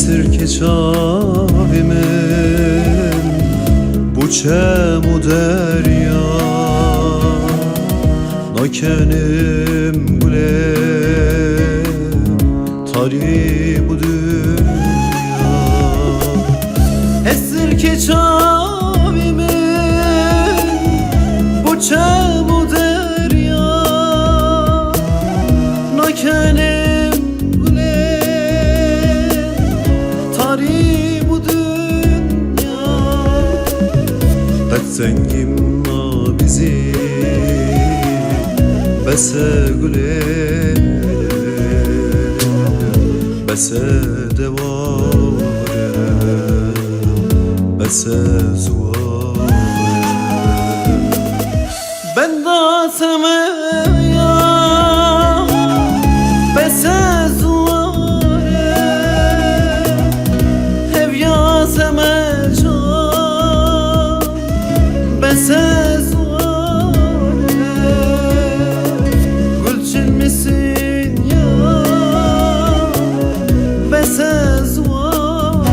Sirke çavimin bu çemu derya nakenim güle tari bu dünya. Sirke çavimin bu çemu derya nakenim zengin bizi bese güle bese devare bese zuare ben da semeya bese zuare hev ya semeja bese zuare gülçin misin ya bese zuare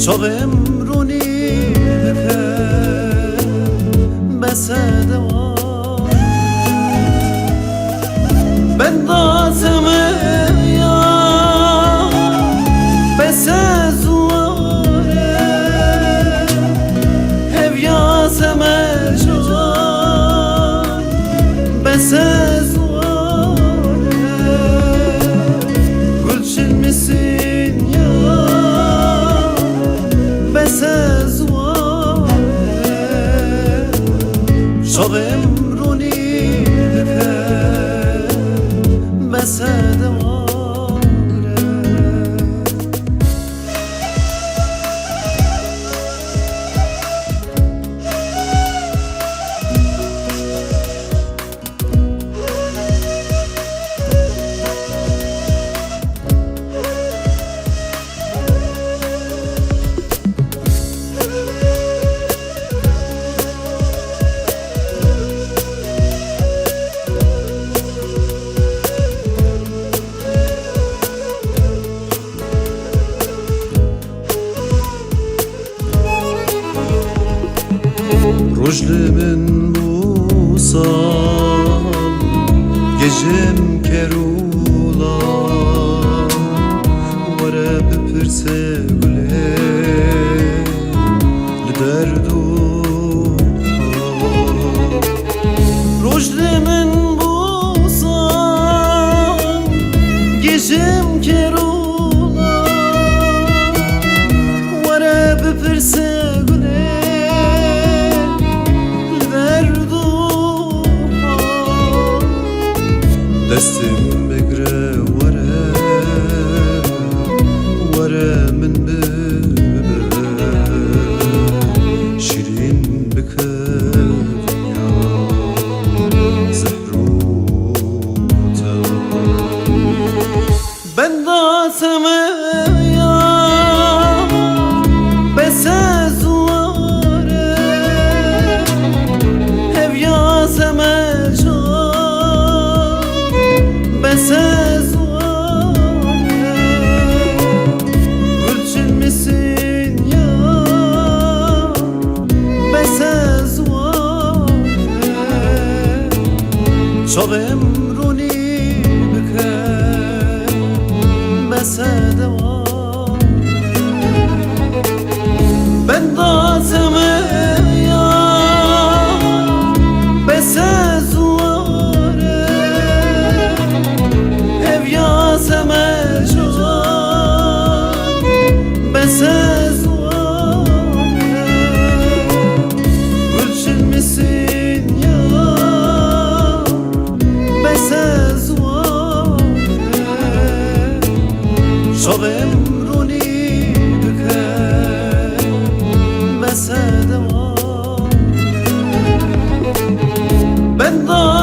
çok emruni bepe bese devar ben da semeya bese bese zuare gülçin misin ya bese zuare çok emruni bepe bese devare. Rojlimin bu sal gecem kerula vere bipirse güle liderdu Rojlimin bu sal gecem kerula vere bipirse destim begre vare vare min bebe şirin beke dünya zehruta ben da semeya bese zuare hev ya semeja شب امرونی بکن بسدوار بندازم یا بسزواره اویازم جان بسزواره گلشن misin ya بسزواره شب امرونی بکن بسدواره بنداز